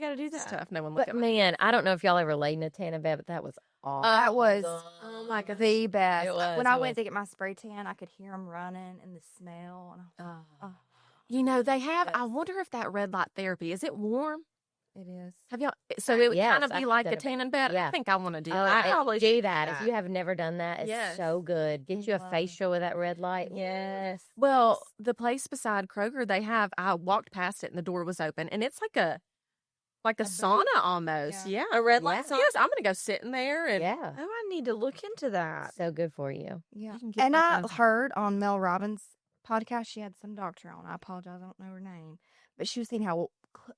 got to do it's that. tough. No one look But at me. man, I don't know if y'all ever laid in a tanning bed, but that was awesome. That was Oh my god. the best. It was, When it I was. went to get my spray tan, I could hear them running and the smell. And I was like, You know, they have, I wonder if that red light therapy, is it warm? it is. Have y'all, so it would Yes, kind of be I've like done a it. tanning bed? Yeah. I think I want to do Oh, that. I probably do should that. do If that. you have never done that, it's Yes. so good. Get you a love it. facial with that red light. Yes. Well, the place beside Kroger, I walked past it and the door was open, and it's like a sauna almost. Yeah. A red Yeah. light sauna. Yes, I'm going to go sit in there and Yeah. Oh, I need to look into that. So good for you. Yeah. You can get And like I a- heard on Mel Robbins' podcast, she had some doctor on. I apologize, I don't know her name. But she was saying how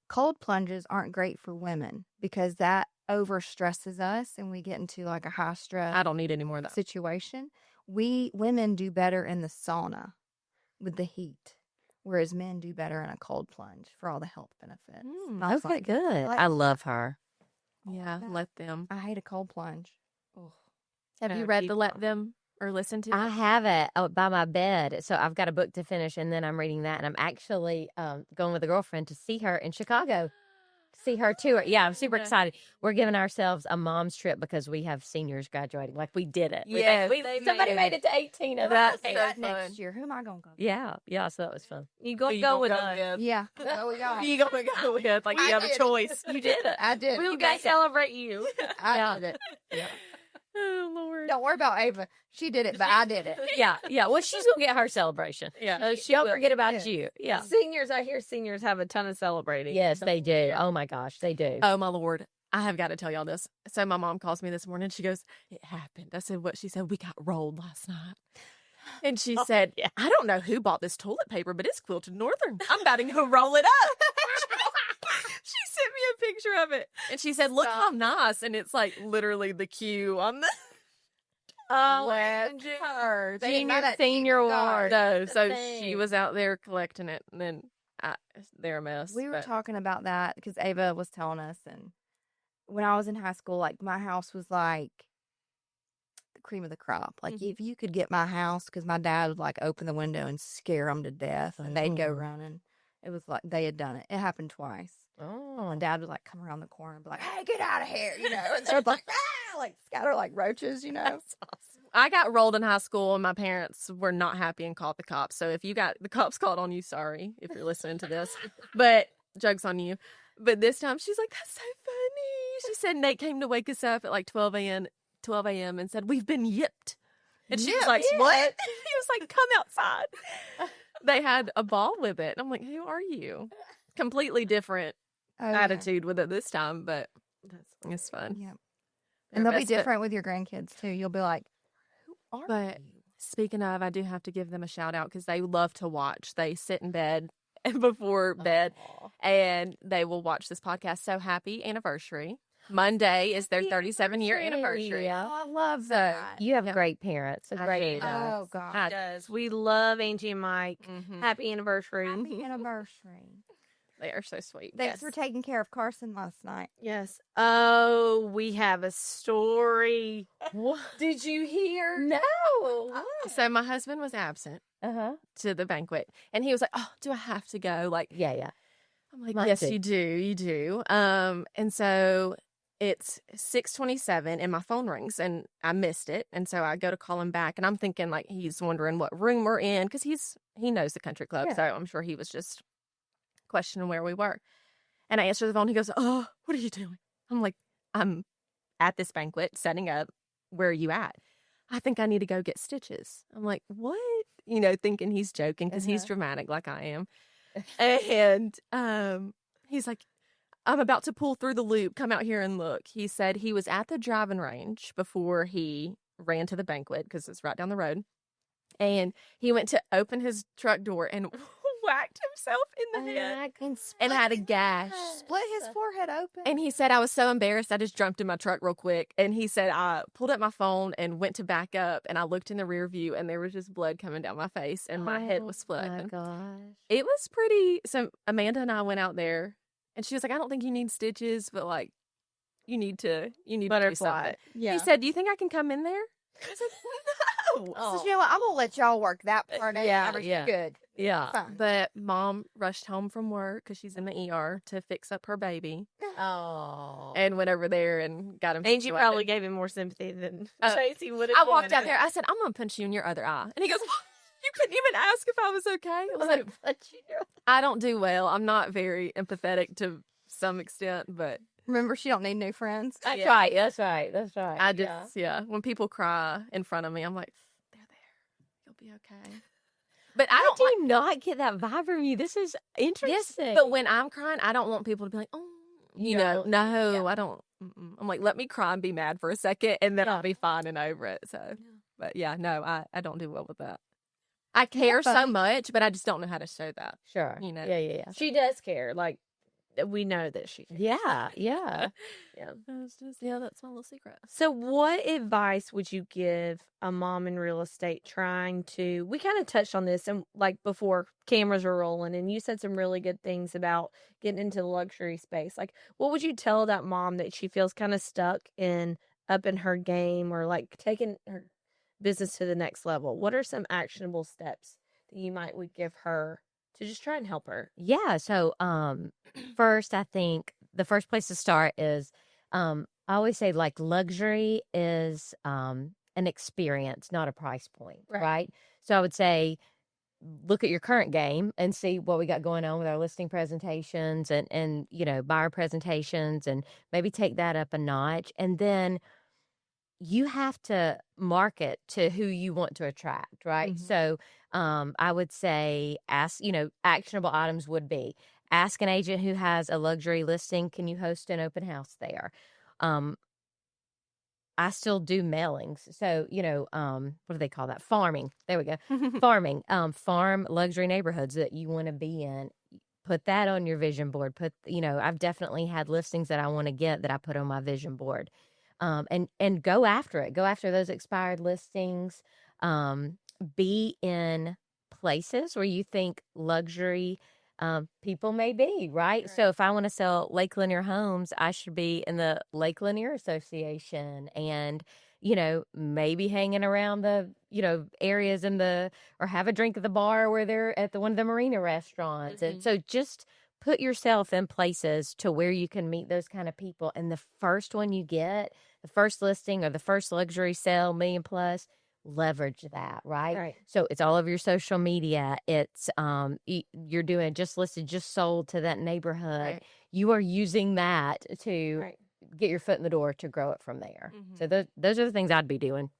cold plunges aren't great for women because that overstresses us and we get into like a high stress I don't need any more of that. situation. We women do better in the sauna with the heat, whereas men do better in a cold plunge for all the health benefits. And I was Okay, like, good. like- I love her. Yeah, that. let them. I hate a cold plunge. Ugh. Have you No, read keep the on. Let Them or listened to I it? have it by my bed. So I've got a book to finish, and then I'm reading that. And I'm actually going with a girlfriend to see her in Chicago. See her tour. Yeah, I'm super Okay. excited. We're giving ourselves a mom's trip because we have seniors graduating. Like we did it. Yes, Somebody made it to 18 of us. That's Hey, so that fun. next year, who am I going to go? Yeah. So that was fun. You go Who you go gonna with go us. with? Yeah. There we go. You gonna go with like you I have a did it. choice. You did it. I did. We'll You go got it. celebrate you. I did it. Oh Lord. Don't worry about Ava. She did it, but I did it. Yeah. Well, she's gonna get her celebration. Yeah. Don't will. forget about Yeah. you. Yeah. Seniors, I hear seniors have a ton of celebrating. Yes, they do. Oh my gosh, they do. Oh my Lord. I have got to tell y'all this. So my mom calls me this morning. She goes, "It happened." I said, "What?" She said, "We got rolled last night." And she said, yeah. "I don't know who bought this toilet paper, but it's Quilted Northern. I'm about to go roll it up." She sent me a picture of it. And she said, "Look how nice." And it's like literally the queue on the Oh, Bless her. They didn't know junior, that senior she got ward. no. So thing. she was out there collecting it, and then they're a mess. We were but- talking about that because Ava was telling us, and when I was in high school, like my house was like the cream of the crop. Like if you could get my house, because my dad would like open the window and scare them to death, and they'd go running. It was like they had done it. It happened twice. Oh. My dad would like come around the corner and be like, "Hey, get out of here!" You know, and they're like, like scatter like roaches. You know, I got rolled in high school, and my parents were not happy and called the cops. So if you got the cops called on you, sorry if you're listening to this, but joke's on you. But this time she's like, "That's so funny." She said Nate came to wake us up at like 12 a.m. and said, "We've been yipped." And she was like, "What?" He was like, "Come outside." They had a ball with it. And I'm like, "Who are you?" Completely different Oh, yeah. attitude with it this time, but it's fun. Yeah, They're and they'll be best, but- different with your grandkids too. You'll be like, "Who are But you?" speaking of, I do have to give them a shout out because they love to watch. They sit in bed before bed and they will watch this podcast. So happy anniversary. Monday is their 37-year anniversary. Yeah. Oh, I love that. You have Yeah. great parents. I Great do. Oh God, It does. We love Angie and Mike. Mhm. Happy anniversary. happy anniversary! They are so sweet. Thanks for taking care of Carson last night. Yes. Oh, we have a story. Did you hear? No. So my husband was absent to the banquet and he was like, "Oh, do I have to go?" Like, Yeah. I'm like, Mine "Yes, too. you do. You do." And so it's 6:27 and my phone rings and I missed it. And so I go to call him back and I'm thinking like he's wondering what room we're in because he knows the country club. Yeah. So I'm sure he was just questioning where we were. And I answer the phone. He goes, "Oh, what are you doing?" I'm like, "I'm at this banquet setting up. Where are you at?" "I think I need to go get stitches." I'm like, "What?" Thinking he's joking because he's dramatic like I am. And he's like, "I'm about to pull through the loop. Come out here and look." He said he was at the driving range before he ran to the banquet because it's right down the road. And he went to open his truck door and whacked himself in the head and had a gash. Split his forehead open. And he said, "I was so embarrassed, I just jumped in my truck real quick." And he said, "I pulled up my phone and went to back up, and I looked in the rear view, and there was just blood coming down my face, and my head was split Oh, my open." gosh. It was pretty. So Amanda and I went out there, and she was like, "I don't think you need stitches, but like, you need to do Butterfly. something." Yeah. He said, "Do you think I can come in there?" I said, "No." So you know what? I'm gonna let y'all work that part out. Yeah, That was yeah. good. Yeah. Fine. But Mom rushed home from work because she's in the ER to fix up her baby, Oh. and went over there and got him. And you situated. probably gave him more sympathy than Tracy would have. I walked out there. I said, "I'm gonna punch you in your other eye," and he goes, "You couldn't even ask if I was okay." I was like, "I don't do well. I'm not very empathetic to some extent, but Remember, she don't need new friends. That's right. That's right. That's right. I just When people cry in front of me, I'm like, they're there. You'll be okay." But I don't do not get that vibe from you. This is interesting. Yes, but when I'm crying, I don't want people to be like, "Oh, no, Yeah. I don't." I'm like, let me cry and be mad for a second, and then I'll be fine and over it. So, but no, I don't do well with that. I care so much, but I just don't know how to show that. Sure. Yeah. She does care. Like, we know that she cares. Yeah. Yeah. It's just, that's my little secret. So what advice would you give a mom in real estate trying to, we kind of touched on this and like before cameras were rolling, and you said some really good things about getting into the luxury space. Like, what would you tell that mom that she feels kind of stuck up in her game or like taking her business to the next level? What are some actionable steps that you would give her to just try and help her? Yeah. So, first, I think the first place to start is, I always say like luxury is, an experience, not a price point. Right. So I would say, look at your current game and see what we got going on with our listing presentations and, buyer presentations, and maybe take that up a notch. And then you have to market to who you want to attract, right? Mm-hmm. So I would say actionable items would be ask an agent who has a luxury listing, can you host an open house there? I still do mailings. So, what do they call that? Farming. There we go. Farming. Farm luxury neighborhoods that you want to be in. Put that on your vision board. I've definitely had listings that I want to get that I put on my vision board. And go after it. Go after those expired listings. Be in places where you think luxury people may be, right? So if I want to sell Lake Lanier homes, I should be in the Lake Lanier Association and, maybe hanging around the, areas or have a drink at the bar where they're at one of the marina restaurants. Mm-hmm. And so just put yourself in places to where you can meet those kind of people. And the first one you get, the first listing or the first luxury sale, $1 million plus, leverage that, right? So it's all over your social media. It's you're doing just listed, just sold to that neighborhood. Right. You are using that to get your foot in the door to grow it from there. Mm-hmm. So those are the things I'd be doing.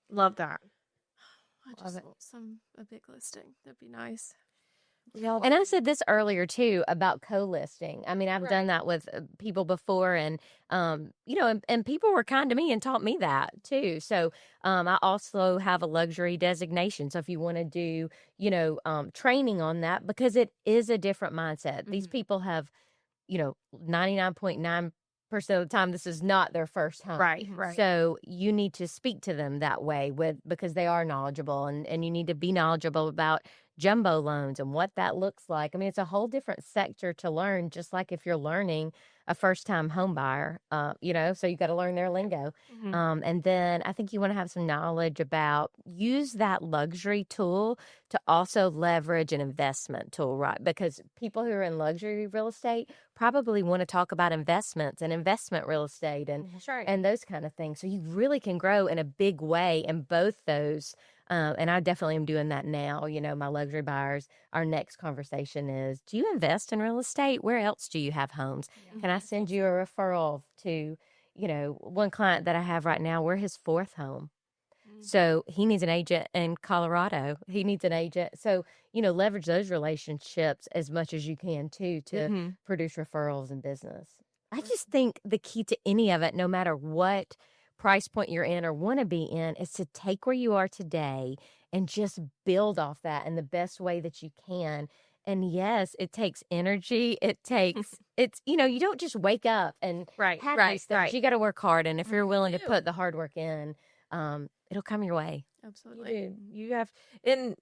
Love that. I just want a big listing. That'd be nice. And I said this earlier too about co-listing. I mean, I've done that with people before, and and people were kind to me and taught me that too. So I also have a luxury designation. So if you want to do training on that, because it is a different mindset. Mm-hmm. These people have 99.9% of the time this is not their first home. Right. So you need to speak to them that way because they are knowledgeable, and you need to be knowledgeable about jumbo loans and what that looks like. I mean, it's a whole different sector to learn, just like if you're learning a first-time home buyer, so you got to learn their lingo. And then I think you want to have some knowledge about use that luxury tool to also leverage an investment tool, right? Because people who are in luxury real estate probably want to talk about investments and investment real estate and those kind of things. So you really can grow in a big way in both those. And I definitely am doing that now. My luxury buyers, our next conversation is, do you invest in real estate? Where else do you have homes? Can I send you a referral to, one client that I have right now, we're his fourth home. So he needs an agent in Colorado. He needs an agent. So, leverage those relationships as much as you can too, to produce referrals and business. I just think the key to any of it, no matter what price point you're in or want to be in, is to take where you are today and just build off that in the best way that you can. And yes, it takes energy. It takes, you don't just wake up and have these things. You got to work hard. And if you're willing to put the hard work in, it'll come your way. Absolutely. You have, in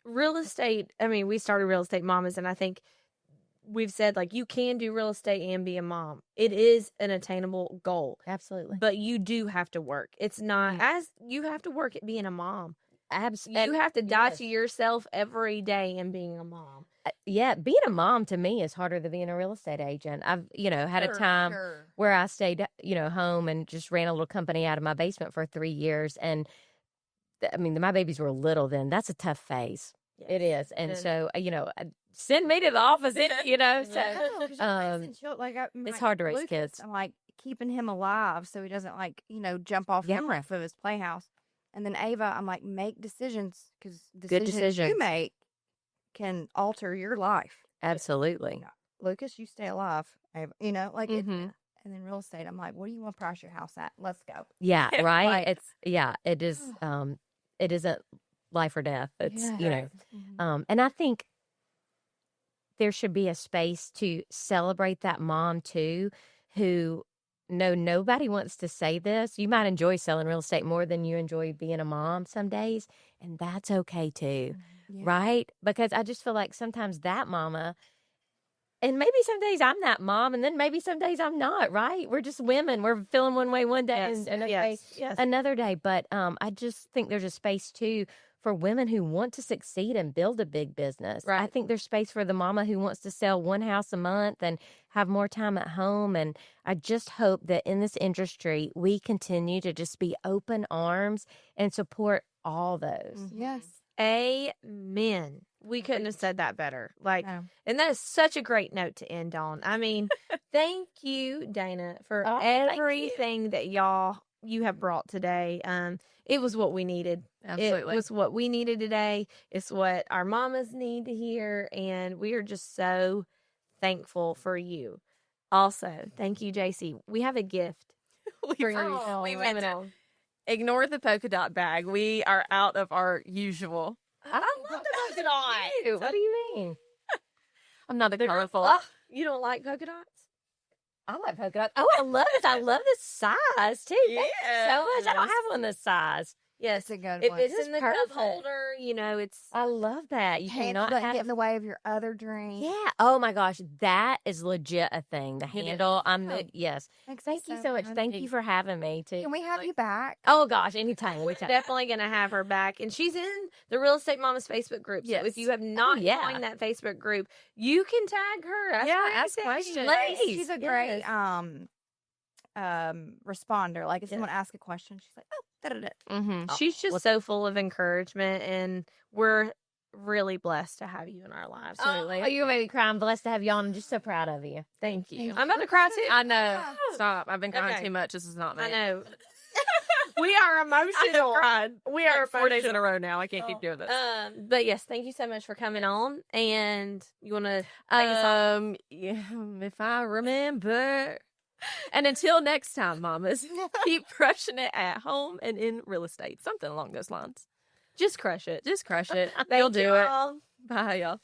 real estate, I mean, we started Real Estate Mamas, and I think we've said, like, you can do real estate and be a mom. It is an attainable goal. Absolutely. But you do have to work. It's not as you have to work at being a mom. Absolutely. You have to die to yourself every day in being a mom. Being a mom to me is harder than being a real estate agent. I've, had a time where I stayed, home and just ran a little company out of my basement for 3 years. And my babies were little then. That's a tough phase. Yes. It is. And so, send me to the office, so it's hard to raise Lucas, kids. I'm like keeping him alive so he doesn't jump off the roof of his playhouse. And then Ava, I'm like, make decisions, because decisions you make can alter your life. Absolutely. Lucas, you stay alive. Ava, and then real estate, I'm like, what do you want to price your house at? Let's go. Yeah, right. It is. It isn't life or death. It's and I think there should be a space to celebrate that mom too, who nobody wants to say this. You might enjoy selling real estate more than you enjoy being a mom some days, and that's okay too, right? Because I just feel like sometimes that mama, and maybe some days I'm that mom, and then maybe some days I'm not, right? We're just women. We're feeling one way one day and another way another day. But I just think there's a space too for women who want to succeed and build a big business. Right. I think there's space for the mama who wants to sell one house a month and have more time at home. And I just hope that in this industry, we continue to just be open arms and support all those. Yes. Amen. We couldn't have said that better. And that is such a great note to end on. I mean, thank you, Dana, for everything that you have brought today. It was what we needed. Absolutely. It was what we needed today. It's what our mamas need to hear. And we are just so thankful for you. Also, thank you, JC. We have a gift for you. We meant to ignore the polka dot bag. We are out of our usual. I love the polka dot. What do you mean? I'm not a colorful. You don't like polka dots? I like polka dots. Oh, I love it. I love the size too. Thank you so much. I don't have one this size. Yes, it goes. If it's in the cup holder, it's. I love that. You cannot get in the way of your other drink. Yeah. Oh my gosh, that is legit a thing. The handle. Yes. Thank you so much. Thank you for having me too. Can we have you back? Oh gosh, anytime. We're definitely gonna have her back, and she's in the Real Estate Mamas Facebook group. So if you have not joined that Facebook group, you can tag her. Ask questions. She's a great responder. Like if someone asks a question, she's like, she's just so full of encouragement, and we're really blessed to have you in our lives. Absolutely. Oh, you're gonna make me cry. I'm blessed to have you on. I'm just so proud of you. Thank you. I'm about to cry too. I know. Stop. I've been crying too much. This is not me. I know. We are emotional. We are 4 days in a row now. I can't keep doing this. But yes, thank you so much for coming on. And you want to if I remember. And until next time, mamas, keep crushing it at home and in real estate. Something along those lines. Just crush it. Just crush it. You'll do it. Bye, y'all.